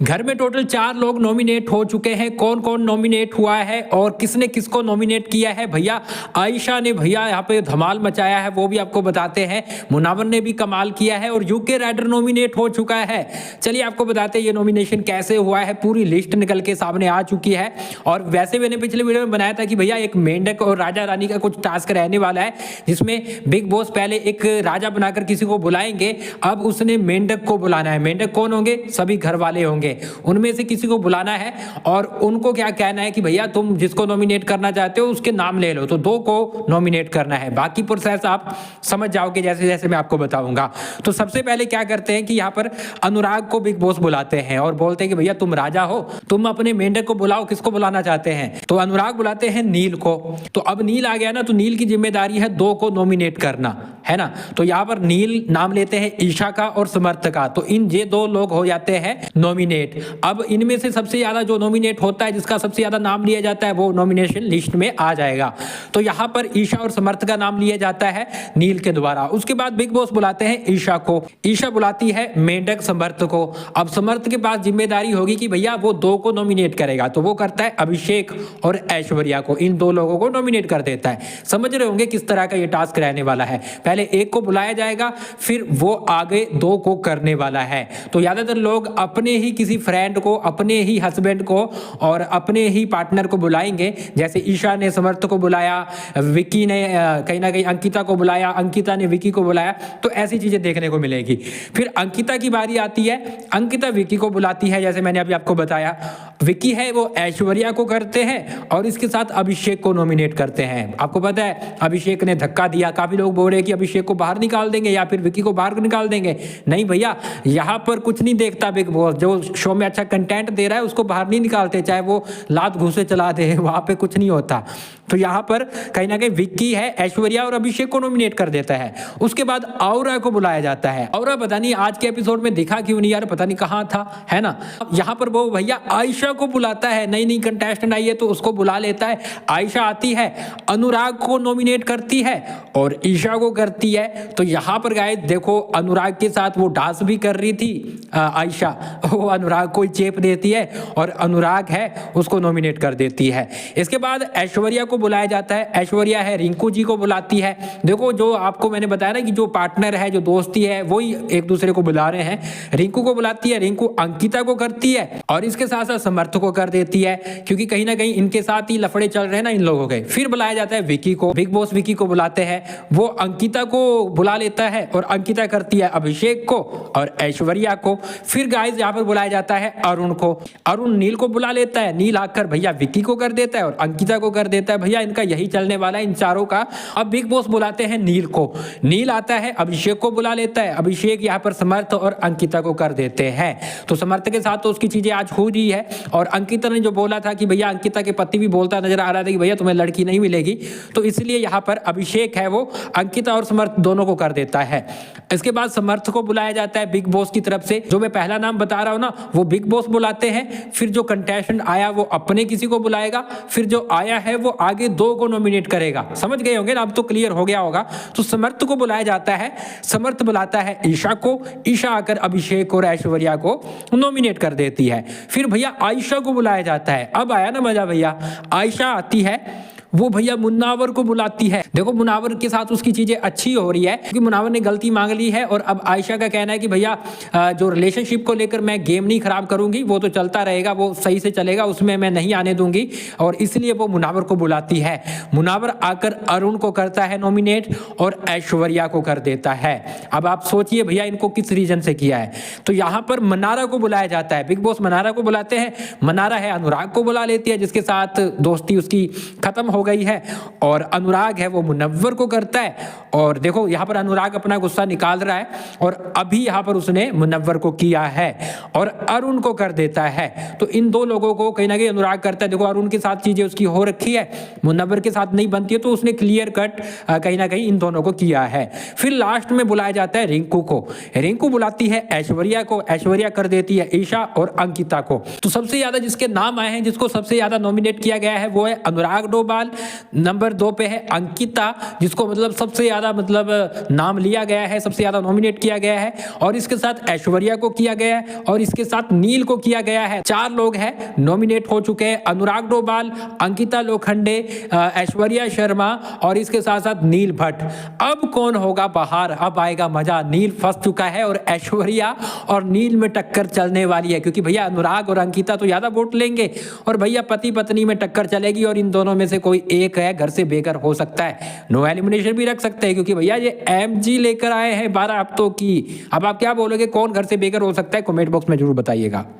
घर में टोटल 4 लोग नॉमिनेट हो चुके हैं। कौन कौन नॉमिनेट हुआ है और किसने किसको नॉमिनेट किया है? भैया आयशा ने भैया यहाँ पे धमाल मचाया है, वो भी आपको बताते हैं। मुनावर ने भी कमाल किया है और यूके राइडर नॉमिनेट हो चुका है। चलिए आपको बताते हैं ये नॉमिनेशन कैसे हुआ है। पूरी लिस्ट निकल के सामने आ चुकी है। और वैसे मैंने पिछले वीडियो में बनाया था कि भैया एक मेंढक और राजा रानी का कुछ टास्क रहने वाला है, जिसमें बिग बॉस पहले एक राजा बनाकर किसी को बुलाएंगे। अब उसने मेंढक को बुलाना है। मेंढक कौन होंगे? सभी घर वाले होंगे। उनमें से किसी को बुलाना है और उनको क्या कहना है कि भैया तुम जिसको नॉमिनेट करना चाहते हो उसके नाम ले लो। तो 2 को नॉमिनेट करना है। बाकी प्रोसेस आप समझ जाओगे जैसे जैसे मैं आपको बताऊंगा। तो सबसे पहले क्या करते हैं कि यहाँ पर अनुराग को बिग बॉस बुलाते हैं और बोलते हैं कि भैया तुम राजा हो, तुम अपने मेंढक को बुलाओ। किसको बुलाना चाहते हैं? तो अनुराग बुलाते हैं नील को। तो अब नील आ गया ना, तो नील की जिम्मेदारी है 2 को नॉमिनेट करना, है ना। तो यहाँ पर नील नाम लेते हैं ईशा का और समर्थ का। तो इन ये 2 लोग हो जाते हैं नॉमिनेट। अब इनमें से सबसे ज्यादा जो नॉमिनेट होता है, जिसका सबसे ज्यादा नाम लिया जाता है, वो नॉमिनेशन लिस्ट में आ जाएगा। तो यहाँ पर ईशा और समर्थ का नाम लिया जाता है नील के द्वारा। उसके बाद बिग बॉस बुलाते हैं ईशा को। ईशा बुलाती है मेंढक समर्थ को। अब समर्थ के पास जिम्मेदारी होगी कि भैया वो 2 को नॉमिनेट करेगा। तो वो करता है अभिषेक और ऐश्वर्या को। इन 2 लोगों को नॉमिनेट कर देता है। समझ रहे होंगे किस तरह का ये टास्क रहने वाला है। पहले एक को बुलाया जाएगा, फिर वो आगे 2 को करने वाला है। तो ज्यादातर लोग अपने ही किसी फ्रेंड को, अपने ही हस्बैंड को और अपने ही पार्टनर को बुलाएंगे। जैसे ईशा ने समर्थ को बुलाया, विक्की ने कहीं ना कहीं अंकिता को बुलाया, अंकिता ने विक्की को बुलाया। तो ऐसी चीजें देखने को मिलेगी। फिर अंकिता की बारी आती है। अंकिता विक्की को बुलाती है, जैसे मैंने अभी आपको बताया। विक्की है वो ऐश्वर्या को करते हैं और इसके साथ अभिषेक को नॉमिनेट करते हैं। आपको पता है अभिषेक ने धक्का दिया। काफी लोग बोल रहे हैं कि अभिषेक को बाहर निकाल देंगे या फिर विक्की को बाहर निकाल देंगे। नहीं भैया, यहाँ पर कुछ नहीं देखता बिग बॉस। जो शो में अच्छा कंटेंट दे रहा है उसको बाहर नहीं निकालते, चाहे वो लात घूसे चला दे, वहां पे कुछ नहीं होता। तो यहाँ पर कहीं ना कहीं विक्की है, ऐश्वर्या और अभिषेक को नॉमिनेट कर देता है। उसके बाद औरा को बुलाया जाता है। औरा पता नहीं आज के एपिसोड में दिखा क्यों नहीं यार, पता नहीं कहाँ था, है ना। यहाँ पर वो भैया आयशा को बुलाता है। नई नई कंटेस्टेंट आई है तो उसको बुला लेता है। आयशा आती है, अनुराग को नॉमिनेट करती है और ईशा को करती है। तो यहाँ पर गाइस देखो, अनुराग के साथ वो डांस भी कर रही थी आयशा। वो अनुराग को चेप देती है और अनुराग है उसको नॉमिनेट कर देती है। इसके बाद ऐश्वर्या को बुलाया जाता है। ऐश्वर्या है रिंकू जी को बुलाती है। देखो जो आपको मैंने बताया ना कि जो पार्टनर है, जो दोस्ती है, वही एक दूसरे को बुला रहे हैं। रिंकू को बुलाती है, रिंकू अंकिता को करती है और इसके साथ साथ समर्थ को कर देती है, क्योंकि कहीं ना कहीं इनके साथ ही लफड़े चल रहे हैं ना इन लोगों के। फिर बुलाया जाता है विक्की को। बिग बॉस विक्की को बुलाते हैं। वो अंकिता को बुला लेता है और अंकिता करती है अभिषेक को और ऐश्वर्या को। फिर गाइस यहाँ पर बुलाया जाता है अरुण को। अरुण नील को बुला लेता है। नील आकर भैया विक्की को कर देता है और अंकिता को कर देता है। भैया इनका यही चलने वाला है इन चारों का। अब बिग बॉस बुलाते हैं नील को। नील आता है, अभिषेक को बुला लेता है। अभिषेक यहाँ पर समर्थ और अंकिता को कर देते हैं। तो समर्थ के साथ तो उसकी चीजें आज हो रही है। और अंकिता ने जो बोला था कि भैया, अंकिता के पति भी बोलता नजर आ रहा था कि भैया तुम्हें लड़की नहीं मिलेगी, तो इसलिए यहाँ पर अभिषेक है वो अंकिता और समर्थ दोनों को कर देता है। इसके बाद समर्थ को बुलाया जाता है बिग बॉस की तरफ से। जो मैं पहला नाम बता रहा हूं ना, वो बिग बॉस बुलाते हैं। फिर जो कंटेस्टेंट आया वो अपने किसी को बुलाएगा। फिर जो आया है वो आगे 2 को नॉमिनेट करेगा। समझ गए होंगे ना, अब तो क्लियर हो गया होगा। तो समर्थ को बुलाया जाता है। समर्थ बुलाता है ईशा को। ईशा आकर अभिषेक और ऐश्वर्या को नॉमिनेट कर देती है। फिर भैया आयशा को बुलाया जाता है। अब आया ना मजा भैया। आयशा आती है, वो भैया मुनावर को बुलाती है। देखो मुनावर के साथ उसकी चीजें अच्छी हो रही है, क्योंकि मुनावर ने गलती मांग ली है। और अब आयशा का कहना है कि भैया जो रिलेशनशिप को लेकर मैं गेम नहीं खराब करूंगी, वो तो चलता रहेगा, वो सही से चलेगा, उसमें मैं नहीं आने दूंगी। और इसलिए वो मुनावर को बुलाती है। मुनावर आकर अरुण को करता है नॉमिनेट और ऐश्वर्या को कर देता है। अब आप सोचिए भैया इनको किस रीजन से किया है। तो यहाँ पर मनारा को बुलाया जाता है। बिग बॉस मनारा को बुलाते हैं। मनारा है अनुराग को बुला लेती है, जिसके साथ दोस्ती उसकी खत्म हो गई है। और अनुराग है वो मुनव्वर को करता है। और देखो यहाँ पर अनुराग अपना गुस्सा निकाल रहा है और अभी यहाँ पर उसने मुनव्वर को किया है और अरुण को कर देता है। तो इन 2 लोगों को कहीं ना कहीं अनुराग करता है। देखो अरुण के साथ चीजें उसकी हो रखी है, मुनव्वर के साथ नहीं बनती है, तो उसने क्लियर कट कहीं ना कहीं इन दोनों को किया है। फिर लास्ट में बुलाया जाता है रिंकू को। रिंकू बुलाती है ऐश्वर्या को। ऐश्वर्या कर देती है ईशा और अंकिता को। तो सबसे ज्यादा जिसके नाम आए हैं, जिसको सबसे ज्यादा नॉमिनेट किया गया है, वो है अनुराग डोभाल, नंबर 2 पे है अंकिता, जिसको मतलब सबसे ज़्यादा मतलब नाम लिया गया है, सबसे ज़्यादा नॉमिनेट किया गया है। और इसके साथ ऐश्वर्या को किया गया है और इसके साथ नील को किया गया है। 4 लोग हैं नॉमिनेट हो चुके हैं, अनुराग डोभाल, अंकिता लोखंडे, ऐश्वर्या शर्मा और इसके साथ साथ नील भट्ट। अब कौन होगा बाहर, अब आएगा मजा। नील फंस चुका है और ऐश्वर्या और नील में टक्कर चलने वाली है, क्योंकि भैया अनुराग और अंकिता तो ज्यादा वोट लेंगे और भैया पति पत्नी में टक्कर चलेगी और इन दोनों में से कोई एक है घर से बेघर हो सकता है। नो एलिमिनेशन भी रख सकते हैं, क्योंकि भैया ये एमजी लेकर आए हैं 12 हफ्तों की। अब आप क्या बोलोगे, कौन घर से बेघर हो सकता है? कमेंट बॉक्स में जरूर बताइएगा।